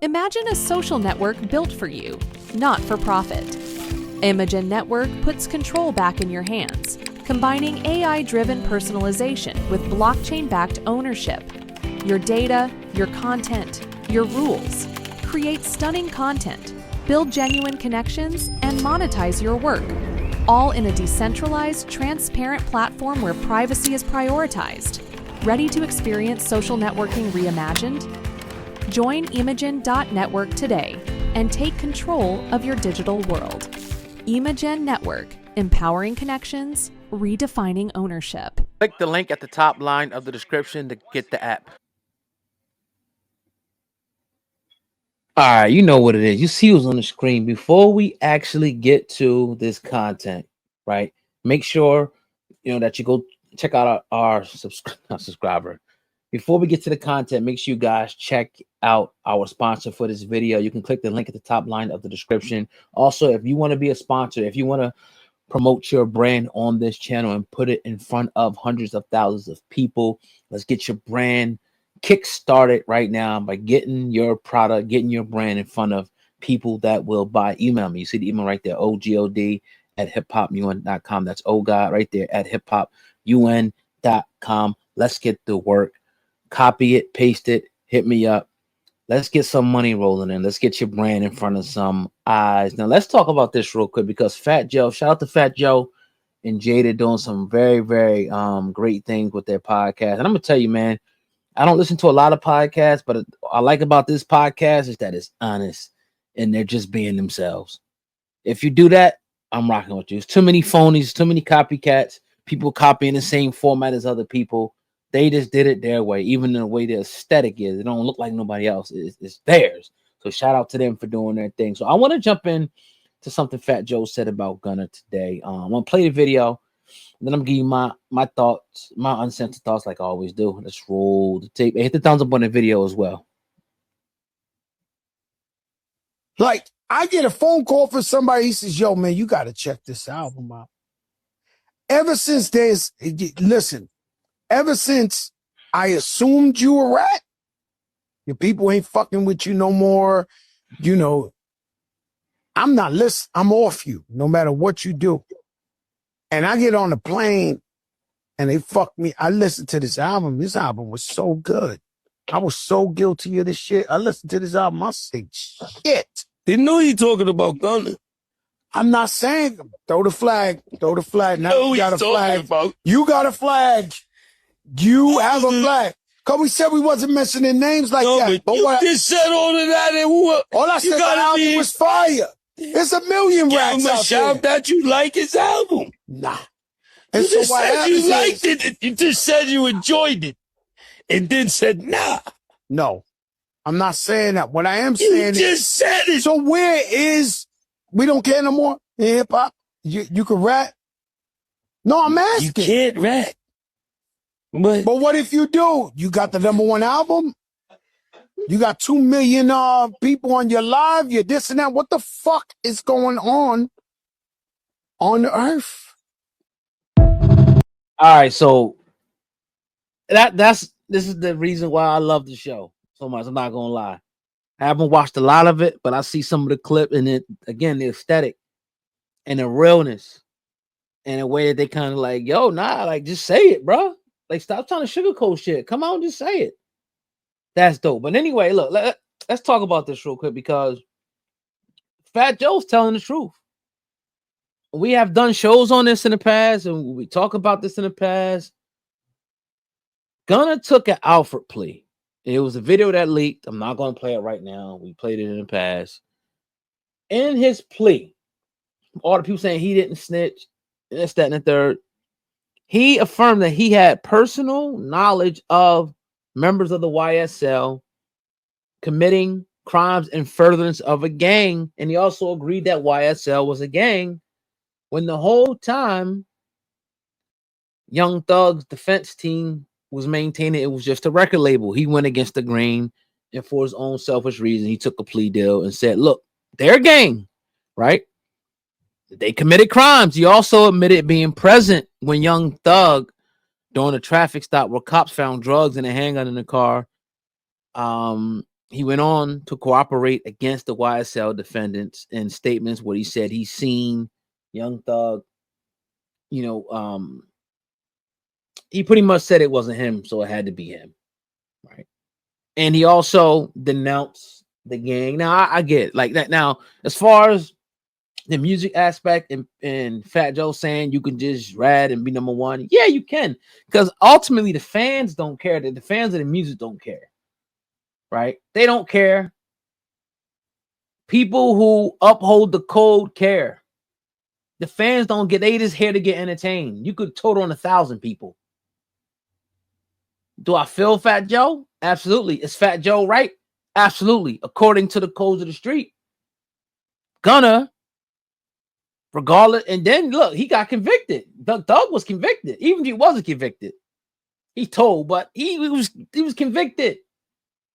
Imagine a social network built for you, not for profit. Imagen Network puts control back in your hands, combining AI-driven personalization with blockchain-backed ownership. Your data, your content, your rules. Create stunning content, build genuine connections, and monetize your work, all in a decentralized, transparent platform where privacy is prioritized. Ready to experience social networking reimagined? Join Imagen.network today and take control of your digital world. Imagen Network, empowering connections, redefining ownership. Click the link at the top line of the description to get the app. All right, you know what it is. You see what's on the screen. Before we actually get to this content, right? Make sure that you go check out our subscriber. Before we get to the content, make sure you guys check out our sponsor for this video. You can click the link at the top line of the description. Also, if you want to be a sponsor, if you want to promote your brand on this channel and put it in front of hundreds of thousands of people, let's get your brand kick-started right now by getting your product, getting your brand in front of people that will buy. Email me. You see the email right there, ogod@hiphopun.com. That's OGOD right there at hiphopun.com. Let's get the work. Copy it, paste it, hit me up. Let's get some money rolling in. Let's get your brand in front of some eyes. Now, let's talk about this real quick because Fat Joe, shout out to Fat Joe and Jada doing some very, very great things with their podcast. And I'm going to tell you, man, I don't listen to a lot of podcasts, but I like about this podcast is that it's honest and they're just being themselves. If you do that, I'm rocking with you. There's too many phonies, too many copycats, people copying the same format as other people. They just did it their way, even the way the aesthetic is. It don't look like nobody else. It's theirs. So shout out to them for doing their thing. So I want to jump in to something Fat Joe said about Gunna today. I'm going to play the video. And then I'm going to give you my thoughts, my uncensored thoughts like I always do. Let's roll the tape. Hit the thumbs up on the video as well. Like, I get a phone call from somebody. He says, yo, man, you got to check this album out. Ever since ever since I assumed you a rat, your people ain't fucking with you no more. I'm not listening. I'm off you no matter what you do. And I get on the plane and they fuck me. I listened to this album. This album was so good. I was so guilty of this shit. I listened to this album. I say, shit. Didn't know you talking about Gunna. I'm not saying throw the flag. Throw the flag. Now you got a flag. You got a flag. You have a flag. Because we said we wasn't mentioning names like that. But you just said all of that and all I said the album was fire. There's a million rats out shout there. that you like his album. Nah. And you just said you liked it. You just said you enjoyed it. And then said, nah. No. I'm not saying that. What I am saying is... You just said it. So where is... We don't care no more in hip-hop? You can rap? No, I'm asking. You can't rap. But what if you do? You got the #1 album? You got 2 million people on your live? You're this and that. What the fuck is going on the earth? All right, so this is the reason why I love the show so much. I'm not gonna lie. I haven't watched a lot of it, but I see some of the clip and it again, the aesthetic and the realness and the way that they kind of like, yo, nah, like just say it, bro. Like, stop trying to sugarcoat shit. Come on, just say it. That's dope. But anyway, look, let's talk about this real quick because Fat Joe's telling the truth. We have done shows on this in the past, and we talk about this in the past. Gunna took an Alfred plea. It was a video that leaked. I'm not going to play it right now. We played it in the past. In his plea, all the people saying he didn't snitch, this, that, and the third. He affirmed that he had personal knowledge of members of the YSL committing crimes in furtherance of a gang. And he also agreed that YSL was a gang when the whole time Young Thug's defense team was maintaining it was just a record label. He went against the grain, and for his own selfish reason, he took a plea deal and said, look, they're a gang, right? They committed crimes. He also admitted being present when Young Thug, during a traffic stop where cops found drugs and a handgun in the car, he went on to cooperate against the YSL defendants in statements where he said he's seen Young Thug, you know, he pretty much said it wasn't him, so it had to be him, right? And he also denounced the gang. Now I get like that. Now, as far as the music aspect and Fat Joe saying you can just rad and be number one, yeah, you can, because ultimately the fans don't care. The fans of the music don't care, right? They don't care. People who uphold the code care. The fans don't get. They just here to get entertained. You could total on 1,000 people. Do I feel Fat Joe? Absolutely. Is Fat Joe right? Absolutely. According to the codes of the street. Gunna, regardless, and then look, he got convicted. Thug was convicted. Even if he wasn't convicted, he told, but he was convicted.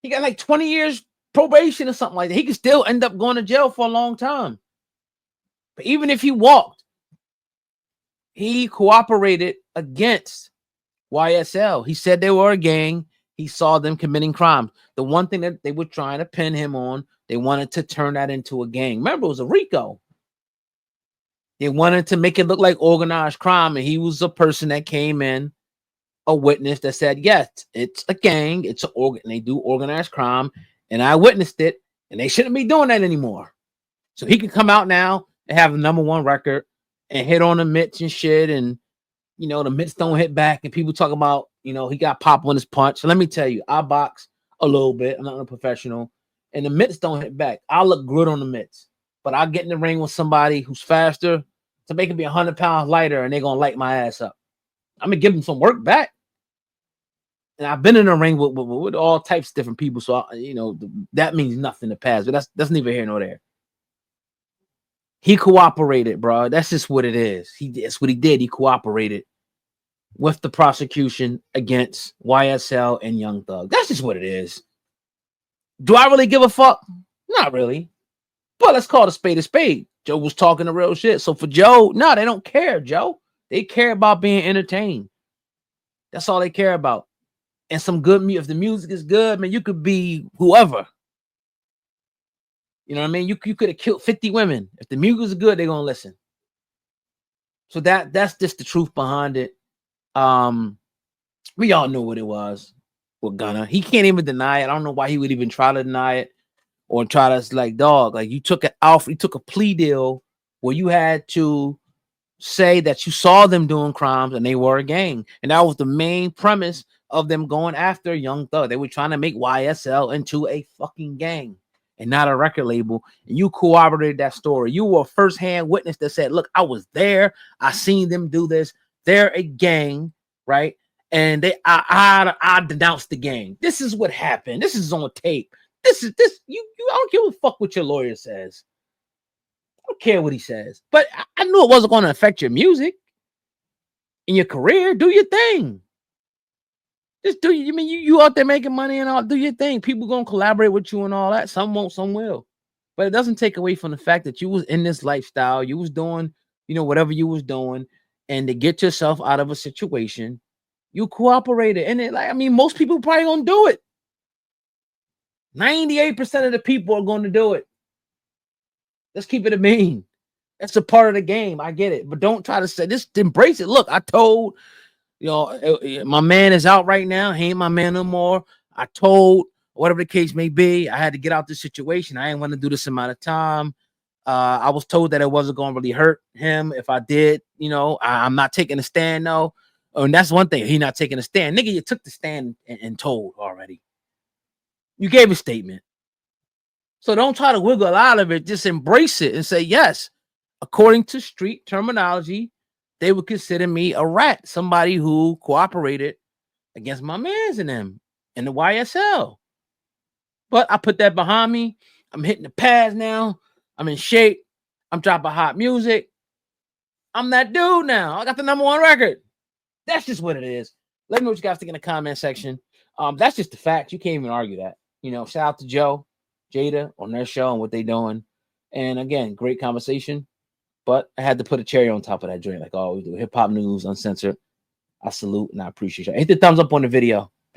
He got like 20 years probation or something like that. He could still end up going to jail for a long time. But even if he walked, he cooperated against YSL. He said they were a gang. He saw them committing crimes. The one thing that they were trying to pin him on, they wanted to turn that into a gang. Remember, it was a RICO. They wanted to make it look like organized crime, and he was a person that came in, a witness that said, yes, it's a gang, it's an organ, they do organized crime, and I witnessed it, and they shouldn't be doing that anymore. So he can come out now and have the #1 record and hit on the mitts and shit, and you know, the mitts don't hit back, and people talk about, you know, he got pop on his punch. So let me tell you, I box a little bit. I'm not a professional, and the mitts don't hit back. I look good on the mitts, but I get in the ring with somebody who's faster, so they can be 100 pounds lighter, and they're gonna light my ass up. I'm gonna give them some work back. And I've been in the ring with all types of different people, so you know that means nothing to pass. But that's neither here nor there. He cooperated, bro. That's just what it is. That's what he did. He cooperated with the prosecution against YSL and Young Thug. That's just what it is. Do I really give a fuck? Not really. But let's call it a spade a spade. Joe was talking the real shit. So for Joe, no, they don't care, Joe. They care about being entertained. That's all they care about. And some good music. If the music is good, man, you could be whoever. You know what I mean? You could have killed 50 women. If the music is good, they're gonna listen. So that's just the truth behind it. We all know what it was with Gunna. He can't even deny it. I don't know why he would even try to deny it or try to like, dog, like you took a plea deal where you had to say that you saw them doing crimes and they were a gang. And that was the main premise of them going after Young Thug. They were trying to make YSL into a fucking gang and not a record label. And you corroborated that story. You were a first-hand witness that said, look, I was there. I seen them do this. They're a gang, right? And I denounced the gang. This is what happened. This is on tape. I don't give a fuck what your lawyer says. I don't care what he says. But I knew it wasn't going to affect your music and your career. Do your thing. Just do you mean you out there making money and all, do your thing. People gonna collaborate with you and all that. Some won't, some will. But it doesn't take away from the fact that you was in this lifestyle, you was doing, you know, whatever you was doing, and to get yourself out of a situation, you cooperated. And like, I mean, most people probably gonna do it. 98% of the people are going to do it. Let's keep it a mean. That's a part of the game. I get it. But don't try to say this, embrace it. Look, I told, you know, my man is out right now. He ain't my man no more. I told, whatever the case may be, I had to get out this situation. I ain't want to do this amount of time. I was told that it wasn't going to really hurt him if I did. You know, I'm not taking a stand, though. And that's one thing. He not taking a stand. Nigga, you took the stand and told already. You gave a statement. So don't try to wiggle out of it. Just embrace it and say, yes, according to street terminology, they would consider me a rat, somebody who cooperated against my mans and them in the YSL. But I put that behind me. I'm hitting the pads now. I'm in shape. I'm dropping hot music. I'm that dude now. I got the #1 record. That's just what it is. Let me know what you guys think in the comment section. That's just the facts. You can't even argue that. You know, shout out to Joe, Jada on their show and what they doing. And again, great conversation. But I had to put a cherry on top of that joint, like I always do. Hip hop news, uncensored. I salute and I appreciate you. Hit the thumbs up on the video.